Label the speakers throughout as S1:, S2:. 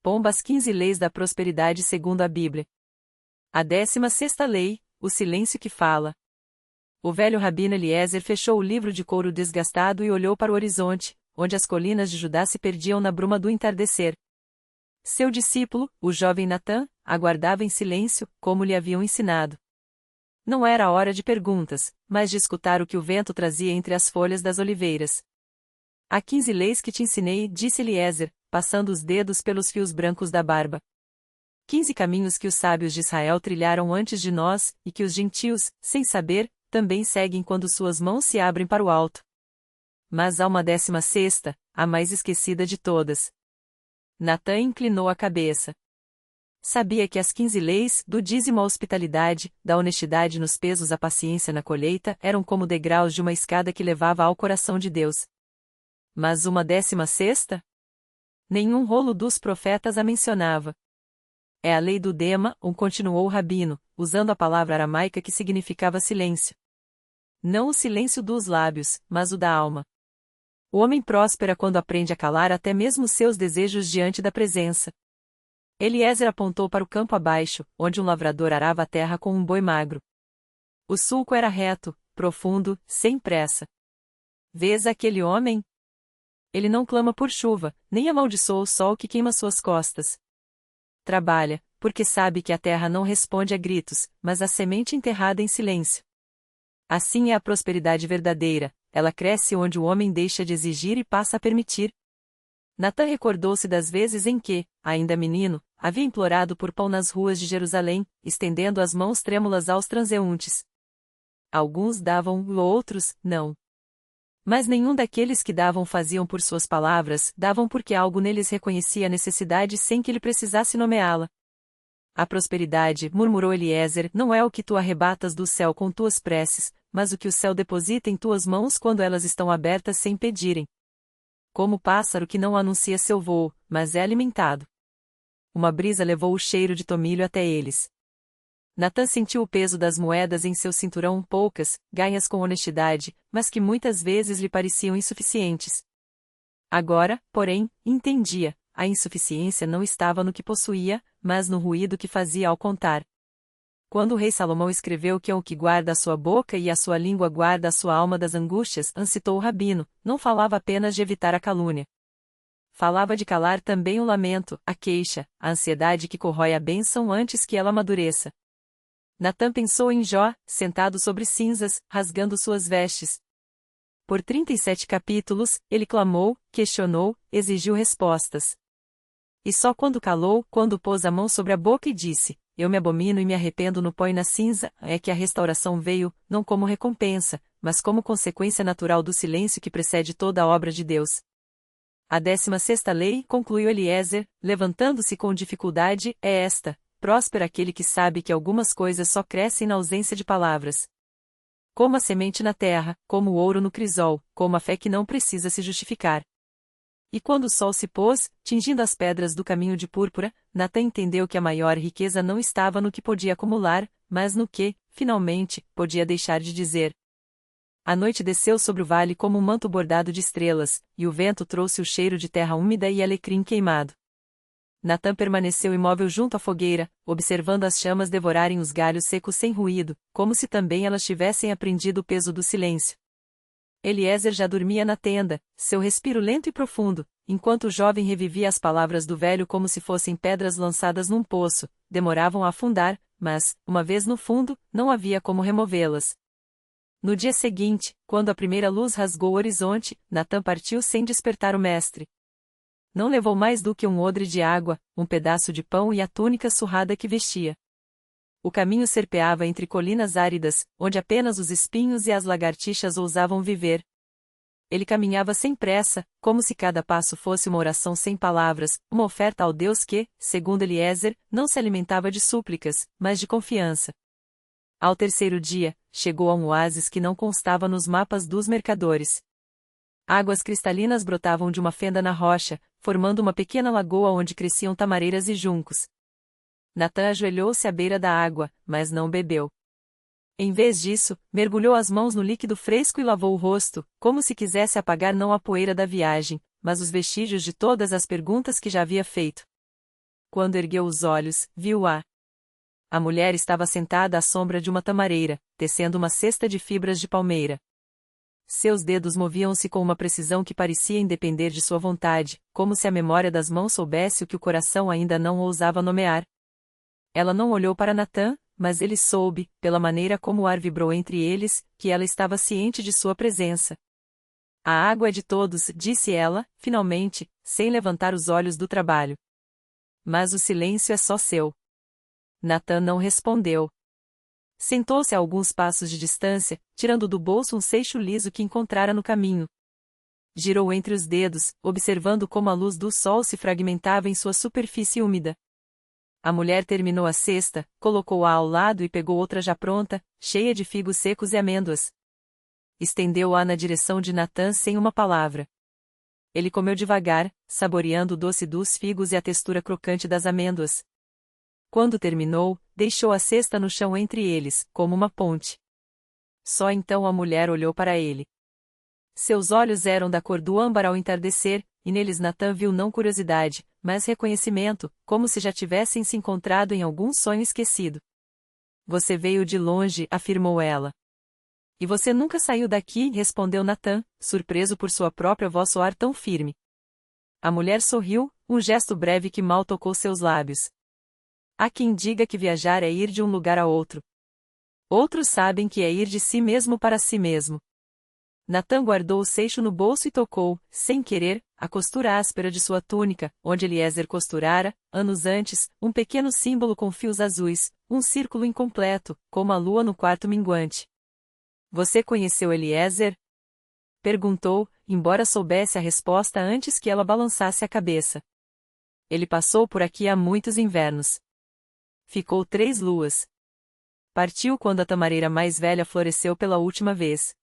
S1: Pomba as 15 leis da prosperidade segundo a Bíblia. A 16ª lei, o silêncio que fala. O velho rabino Eliezer fechou o livro de couro desgastado e olhou para o horizonte, onde as colinas de Judá se perdiam na bruma do entardecer. Seu discípulo, o jovem Natã, aguardava em silêncio, como lhe haviam ensinado. Não era hora de perguntas, mas de escutar o que o vento trazia entre as folhas das oliveiras. Há 15 leis que te ensinei, disse Eliezer, passando os dedos pelos fios brancos da barba. 15 caminhos que os sábios de Israel trilharam antes de nós, e que os gentios, sem saber, também seguem quando suas mãos se abrem para o alto. Mas há uma 16ª, a mais esquecida de todas. Natã inclinou a cabeça. Sabia que as 15 leis, do dízimo à hospitalidade, da honestidade nos pesos à paciência na colheita, eram como degraus de uma escada que levava ao coração de Deus. Mas uma 16ª? Nenhum rolo dos profetas a mencionava. É a lei do Dema, continuou o rabino, usando a palavra aramaica que significava silêncio. Não o silêncio dos lábios, mas o da alma. O homem próspera quando aprende a calar até mesmo seus desejos diante da presença. Eliezer apontou para o campo abaixo, onde um lavrador arava a terra com um boi magro. O sulco era reto, profundo, sem pressa. Vês aquele homem? Ele não clama por chuva, nem amaldiçoa o sol que queima suas costas. Trabalha, porque sabe que a terra não responde a gritos, mas a semente enterrada em silêncio. Assim é a prosperidade verdadeira, ela cresce onde o homem deixa de exigir e passa a permitir. Natã recordou-se das vezes em que, ainda menino, havia implorado por pão nas ruas de Jerusalém, estendendo as mãos trêmulas aos transeuntes. Alguns davam, outros, não. Mas nenhum daqueles que davam faziam por suas palavras, davam porque algo neles reconhecia a necessidade sem que ele precisasse nomeá-la. A prosperidade, murmurou Eliezer, não é o que tu arrebatas do céu com tuas preces, mas o que o céu deposita em tuas mãos quando elas estão abertas sem pedirem. Como o pássaro que não anuncia seu voo, mas é alimentado. Uma brisa levou o cheiro de tomilho até eles. Natã sentiu o peso das moedas em seu cinturão, poucas, ganhas com honestidade, mas que muitas vezes lhe pareciam insuficientes. Agora, porém, entendia, a insuficiência não estava no que possuía, mas no ruído que fazia ao contar. Quando o rei Salomão escreveu que o que guarda a sua boca e a sua língua guarda a sua alma das angústias, citou o rabino, não falava apenas de evitar a calúnia. Falava de calar também o lamento, a queixa, a ansiedade que corrói a bênção antes que ela amadureça. Natã pensou em Jó, sentado sobre cinzas, rasgando suas vestes. Por 37 capítulos, ele clamou, questionou, exigiu respostas. E só quando calou, quando pôs a mão sobre a boca e disse, eu me abomino e me arrependo no pó e na cinza, é que a restauração veio, não como recompensa, mas como consequência natural do silêncio que precede toda a obra de Deus. A 16ª lei, concluiu Eliezer, levantando-se com dificuldade, é esta: próspero aquele que sabe que algumas coisas só crescem na ausência de palavras. Como a semente na terra, como o ouro no crisol, como a fé que não precisa se justificar. E quando o sol se pôs, tingindo as pedras do caminho de púrpura, Natã entendeu que a maior riqueza não estava no que podia acumular, mas no que, finalmente, podia deixar de dizer. A noite desceu sobre o vale como um manto bordado de estrelas, e o vento trouxe o cheiro de terra úmida e alecrim queimado. Natã permaneceu imóvel junto à fogueira, observando as chamas devorarem os galhos secos sem ruído, como se também elas tivessem aprendido o peso do silêncio. Eliezer já dormia na tenda, seu respiro lento e profundo, enquanto o jovem revivia as palavras do velho como se fossem pedras lançadas num poço, demoravam a afundar, mas, uma vez no fundo, não havia como removê-las. No dia seguinte, quando a primeira luz rasgou o horizonte, Natã partiu sem despertar o mestre. Não levou mais do que um odre de água, um pedaço de pão e a túnica surrada que vestia. O caminho serpeava entre colinas áridas, onde apenas os espinhos e as lagartixas ousavam viver. Ele caminhava sem pressa, como se cada passo fosse uma oração sem palavras, uma oferta ao Deus que, segundo Eliezer, não se alimentava de súplicas, mas de confiança. Ao terceiro dia, chegou a um oásis que não constava nos mapas dos mercadores. Águas cristalinas brotavam de uma fenda na rocha, formando uma pequena lagoa onde cresciam tamareiras e juncos. Natã ajoelhou-se à beira da água, mas não bebeu. Em vez disso, mergulhou as mãos no líquido fresco e lavou o rosto, como se quisesse apagar não a poeira da viagem, mas os vestígios de todas as perguntas que já havia feito. quando ergueu os olhos, viu-a. A mulher estava sentada à sombra de uma tamareira, tecendo uma cesta de fibras de palmeira. Seus dedos moviam-se com uma precisão que parecia independer de sua vontade, como se a memória das mãos soubesse o que o coração ainda não ousava nomear. Ela não olhou para Natã, mas ele soube, pela maneira como o ar vibrou entre eles, que ela estava ciente de sua presença. A água é de todos, disse ela, finalmente, sem levantar os olhos do trabalho. Mas o silêncio é só seu. Natã não respondeu. Sentou-se a alguns passos de distância, tirando do bolso um seixo liso que encontrara no caminho. Girou entre os dedos, observando como a luz do sol se fragmentava em sua superfície úmida. A mulher terminou a cesta, colocou-a ao lado e pegou outra já pronta, cheia de figos secos e amêndoas. Estendeu-a na direção de Natã sem uma palavra. Ele comeu devagar, saboreando o doce dos figos e a textura crocante das amêndoas. Quando terminou, deixou a cesta no chão entre eles, como uma ponte. Só então a mulher olhou para ele. Seus olhos eram da cor do âmbar ao entardecer, e neles Natã viu não curiosidade, mas reconhecimento, como se já tivessem se encontrado em algum sonho esquecido. Você veio de longe, afirmou ela. E você nunca saiu daqui, respondeu Natã, surpreso por sua própria voz soar tão firme. A mulher sorriu, um gesto breve que mal tocou seus lábios. Há quem diga que viajar é ir de um lugar a outro. Outros sabem que é ir de si mesmo para si mesmo. Natã guardou o seixo no bolso e tocou, sem querer, a costura áspera de sua túnica, onde Eliezer costurara, anos antes, um pequeno símbolo com fios azuis, um círculo incompleto, como a lua no quarto minguante. Você conheceu Eliezer? Perguntou, embora soubesse a resposta antes que ela balançasse a cabeça. Ele passou por aqui há muitos invernos. Ficou 3 luas. Partiu quando a tamareira mais velha floresceu pela última vez.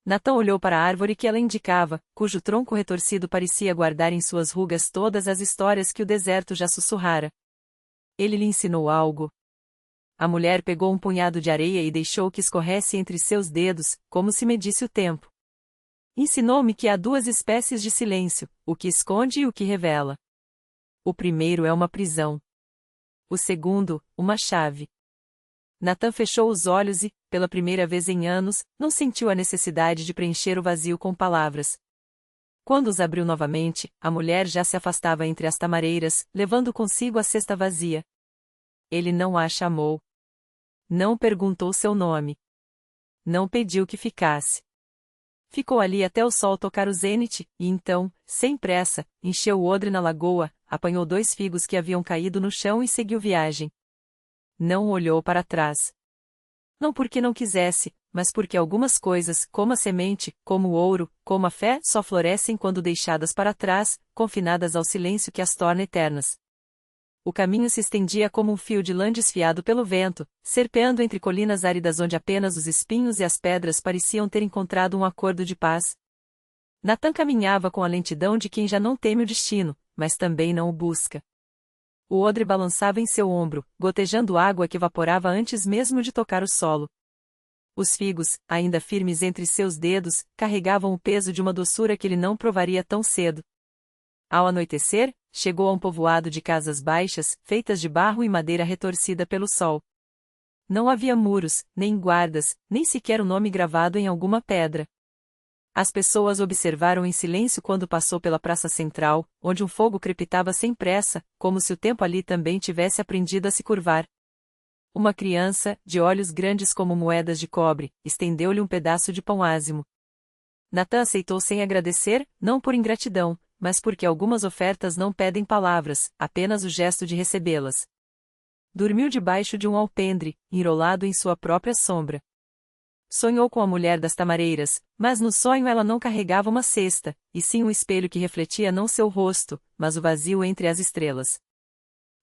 S1: Natã olhou para a árvore que ela indicava, cujo tronco retorcido parecia guardar em suas rugas todas as histórias que o deserto já sussurrara. Ele lhe ensinou algo. A mulher pegou um punhado de areia e deixou que escorresse entre seus dedos, como se medisse o tempo. Ensinou-me que há 2 espécies de silêncio, o que esconde e o que revela. O primeiro é uma prisão. O segundo, uma chave. Natã fechou os olhos e, pela primeira vez em anos, não sentiu a necessidade de preencher o vazio com palavras. Quando os abriu novamente, a mulher já se afastava entre as tamareiras, levando consigo a cesta vazia. Ele não a chamou. Não perguntou seu nome. Não pediu que ficasse. Ficou ali até o sol tocar o zênite, e então, sem pressa, encheu o odre na lagoa, apanhou 2 figos que haviam caído no chão e seguiu viagem. Não olhou para trás. Não porque não quisesse, mas porque algumas coisas, como a semente, como o ouro, como a fé, só florescem quando deixadas para trás, confinadas ao silêncio que as torna eternas. O caminho se estendia como um fio de lã desfiado pelo vento, serpeando entre colinas áridas onde apenas os espinhos e as pedras pareciam ter encontrado um acordo de paz. Natã caminhava com a lentidão de quem já não teme o destino, mas também não o busca. O odre balançava em seu ombro, gotejando água que evaporava antes mesmo de tocar o solo. Os figos, ainda firmes entre seus dedos, carregavam o peso de uma doçura que ele não provaria tão cedo. Ao anoitecer, chegou a um povoado de casas baixas, feitas de barro e madeira retorcida pelo sol. Não havia muros, nem guardas, nem sequer um nome gravado em alguma pedra. As pessoas observaram em silêncio quando passou pela praça central, onde um fogo crepitava sem pressa, como se o tempo ali também tivesse aprendido a se curvar. Uma criança, de olhos grandes como moedas de cobre, estendeu-lhe um pedaço de pão ázimo. Natã aceitou sem agradecer, não por ingratidão, mas porque algumas ofertas não pedem palavras, apenas o gesto de recebê-las. Dormiu debaixo de um alpendre, enrolado em sua própria sombra. Sonhou com a mulher das tamareiras, mas no sonho ela não carregava uma cesta, e sim um espelho que refletia não seu rosto, mas o vazio entre as estrelas.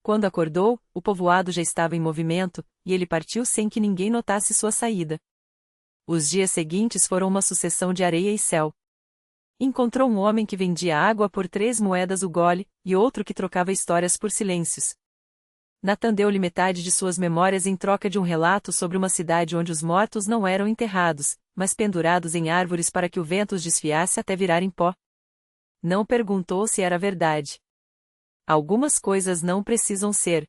S1: Quando acordou, o povoado já estava em movimento, e ele partiu sem que ninguém notasse sua saída. Os dias seguintes foram uma sucessão de areia e céu. Encontrou um homem que vendia água por 3 moedas o gole, e outro que trocava histórias por silêncios. Natã deu-lhe metade de suas memórias em troca de um relato sobre uma cidade onde os mortos não eram enterrados, mas pendurados em árvores para que o vento os desfiasse até virarem pó. Não perguntou se era verdade. Algumas coisas não precisam ser.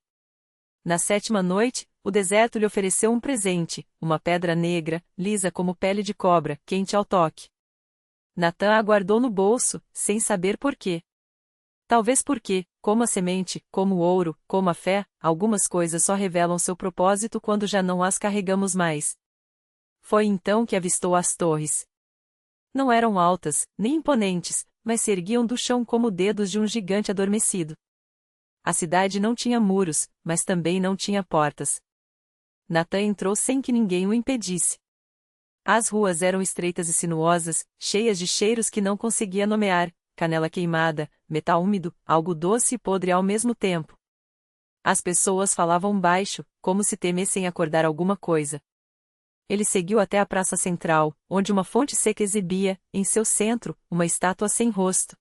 S1: Na 7ª noite, o deserto lhe ofereceu um presente, uma pedra negra, lisa como pele de cobra, quente ao toque. Natã a guardou no bolso, sem saber por quê. Talvez porque, como a semente, como o ouro, como a fé, algumas coisas só revelam seu propósito quando já não as carregamos mais. Foi então que avistou as torres. Não eram altas, nem imponentes, mas se erguiam do chão como dedos de um gigante adormecido. A cidade não tinha muros, mas também não tinha portas. Natã entrou sem que ninguém o impedisse. As ruas eram estreitas e sinuosas, cheias de cheiros que não conseguia nomear, canela queimada, metal úmido, algo doce e podre ao mesmo tempo. As pessoas falavam baixo, como se temessem acordar alguma coisa. Ele seguiu até a praça central, onde uma fonte seca exibia, em seu centro, uma estátua sem rosto.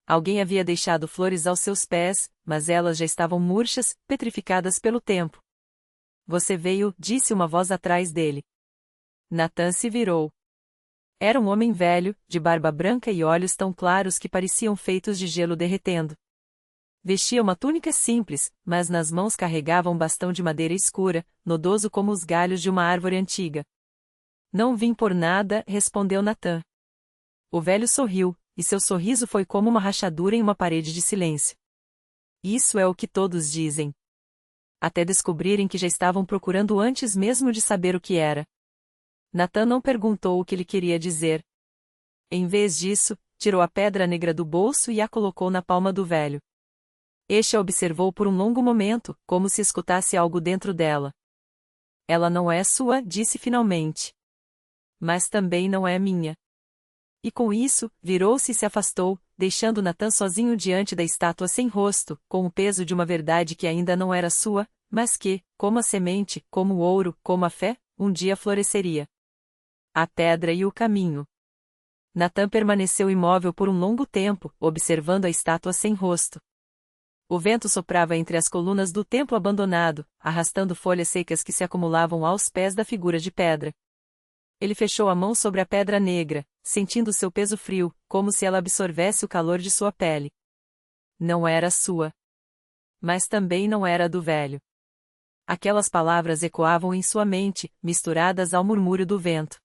S1: Alguém havia deixado flores aos seus pés, mas elas já estavam murchas, petrificadas pelo tempo. Você veio, disse uma voz atrás dele. Natã se virou. Era um homem velho, de barba branca e olhos tão claros que pareciam feitos de gelo derretendo. Vestia uma túnica simples, mas nas mãos carregava um bastão de madeira escura, nodoso como os galhos de uma árvore antiga. Não vim por nada, respondeu Natã. O velho sorriu, e seu sorriso foi como uma rachadura em uma parede de silêncio. Isso é o que todos dizem. Até descobrirem que já estavam procurando antes mesmo de saber o que era. Natã não perguntou o que ele queria dizer. Em vez disso, tirou a pedra negra do bolso e a colocou na palma do velho. Este a observou por um longo momento, como se escutasse algo dentro dela. Ela não é sua, disse finalmente. Mas também não é minha. E com isso, virou-se e se afastou, deixando Natã sozinho diante da estátua sem rosto, com o peso de uma verdade que ainda não era sua, mas que, como a semente, como o ouro, como a fé, um dia floresceria. A pedra e o caminho. Natã permaneceu imóvel por um longo tempo, observando a estátua sem rosto. O vento soprava entre as colunas do templo abandonado, arrastando folhas secas que se acumulavam aos pés da figura de pedra. Ele fechou a mão sobre a pedra negra, sentindo seu peso frio, como se ela absorvesse o calor de sua pele. Não era sua. Mas também não era do velho. Aquelas palavras ecoavam em sua mente, misturadas ao murmúrio do vento.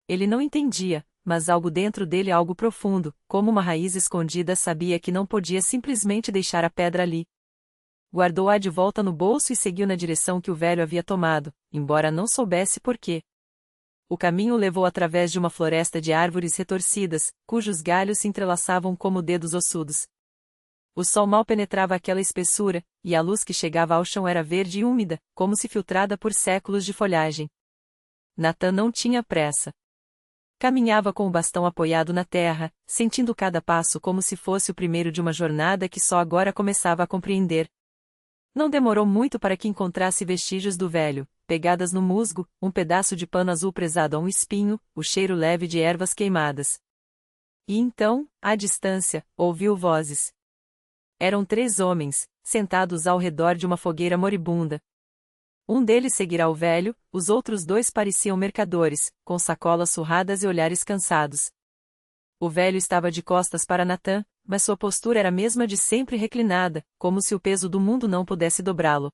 S1: Ele não entendia, mas algo dentro dele, algo profundo, como uma raiz escondida, sabia que não podia simplesmente deixar a pedra ali. Guardou-a de volta no bolso e seguiu na direção que o velho havia tomado, embora não soubesse por quê. O caminho o levou através de uma floresta de árvores retorcidas, cujos galhos se entrelaçavam como dedos ossudos. O sol mal penetrava aquela espessura, e a luz que chegava ao chão era verde e úmida, como se filtrada por séculos de folhagem. Natã não tinha pressa. Caminhava com o bastão apoiado na terra, sentindo cada passo como se fosse o primeiro de uma jornada que só agora começava a compreender. Não demorou muito para que encontrasse vestígios do velho, pegadas no musgo, um pedaço de pano azul prezado a um espinho, o cheiro leve de ervas queimadas. E então, à distância, ouviu vozes. Eram 3 homens, sentados ao redor de uma fogueira moribunda. Um deles seguirá o velho, os outros 2 pareciam mercadores, com sacolas surradas e olhares cansados. O velho estava de costas para Natã, mas sua postura era a mesma de sempre reclinada, como se o peso do mundo não pudesse dobrá-lo.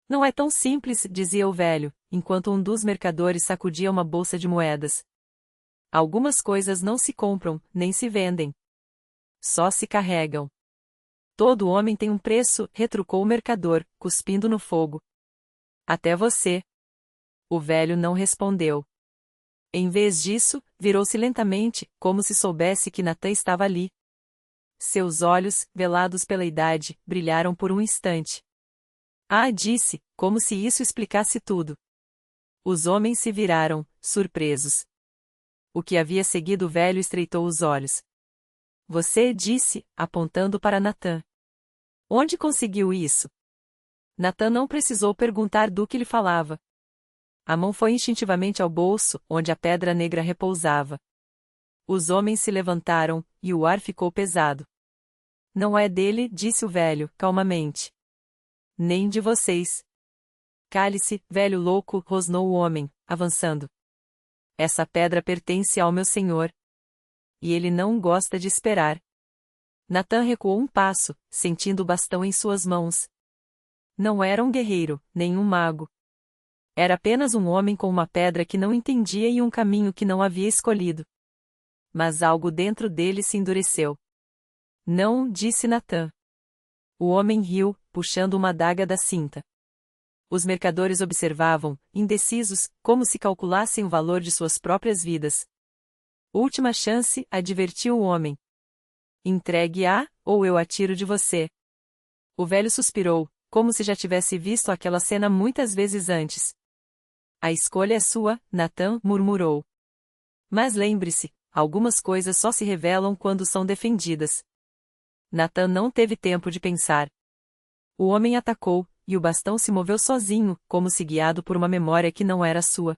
S1: Não é tão simples, dizia o velho, enquanto um dos mercadores sacudia uma bolsa de moedas. Algumas coisas não se compram, nem se vendem. Só se carregam. Todo homem tem um preço, retrucou o mercador, cuspindo no fogo. Até você. O velho não respondeu. Em vez disso, virou-se lentamente, como se soubesse que Natã estava ali. Seus olhos, velados pela idade, brilharam por um instante. Ah, disse, como se isso explicasse tudo. Os homens se viraram, surpresos. O que havia seguido o velho estreitou os olhos. Você disse, apontando para Natã. Onde conseguiu isso? Natã não precisou perguntar do que lhe falava. A mão foi instintivamente ao bolso, onde a pedra negra repousava. Os homens se levantaram, e o ar ficou pesado. Não é dele, disse o velho, calmamente. Nem de vocês. Cale-se, velho louco, rosnou o homem, avançando. Essa pedra pertence ao meu senhor. E ele não gosta de esperar. Natã recuou um passo, sentindo o bastão em suas mãos. Não era um guerreiro, nem um mago. Era apenas um homem com uma pedra que não entendia e um caminho que não havia escolhido. Mas algo dentro dele se endureceu. Não, disse Natã. O homem riu, puxando uma adaga da cinta. Os mercadores observavam, indecisos, como se calculassem o valor de suas próprias vidas. Última chance, advertiu o homem. Entregue-a, ou eu atiro de você. O velho suspirou, como se já tivesse visto aquela cena muitas vezes antes. A escolha é sua, Natã murmurou. Mas lembre-se, algumas coisas só se revelam quando são defendidas. Natã não teve tempo de pensar. O homem atacou, e o bastão se moveu sozinho, como se guiado por uma memória que não era sua.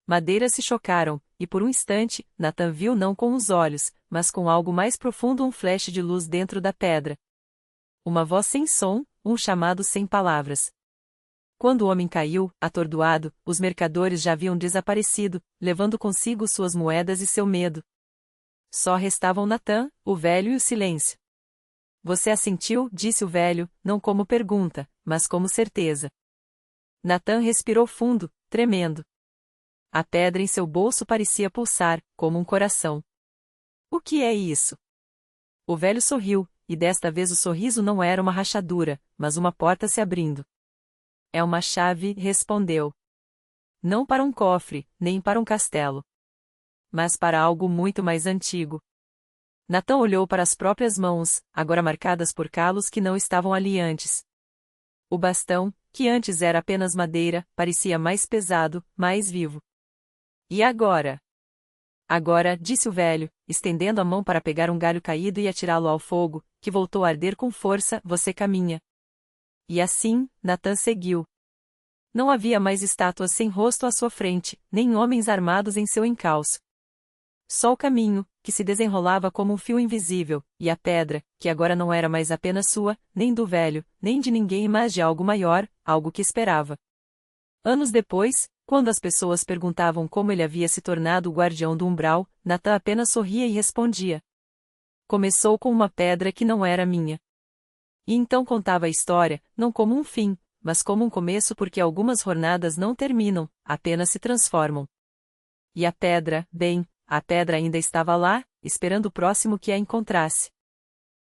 S1: Madeiras se chocaram, e por um instante, Natã viu não com os olhos, mas com algo mais profundo um flash de luz dentro da pedra. Uma voz sem som, um chamado sem palavras. Quando o homem caiu, atordoado, os mercadores já haviam desaparecido, levando consigo suas moedas e seu medo. Só restavam Natã, o velho e o silêncio. Você assentiu, disse o velho, não como pergunta, mas como certeza. Natã respirou fundo, tremendo. A pedra em seu bolso parecia pulsar, como um coração. O que é isso? O velho sorriu, e desta vez o sorriso não era uma rachadura, mas uma porta se abrindo. É uma chave, respondeu. Não para um cofre, nem para um castelo. Mas para algo muito mais antigo. Natã olhou para as próprias mãos, agora marcadas por calos que não estavam ali antes. O bastão, que antes era apenas madeira, parecia mais pesado, mais vivo. E agora? Agora, disse o velho, estendendo a mão para pegar um galho caído e atirá-lo ao fogo, que voltou a arder com força, você caminha. E assim, Natã seguiu. Não havia mais estátuas sem rosto à sua frente, nem homens armados em seu encalço. Só o caminho, que se desenrolava como um fio invisível, e a pedra, que agora não era mais apenas sua, nem do velho, nem de ninguém, mas de algo maior, algo que esperava. Anos depois, quando as pessoas perguntavam como ele havia se tornado o guardião do umbral, Natã apenas sorria e respondia. Começou com uma pedra que não era minha. E então contava a história, não como um fim, mas como um começo, porque algumas jornadas não terminam, apenas se transformam. E a pedra, bem, a pedra ainda estava lá, esperando o próximo que a encontrasse.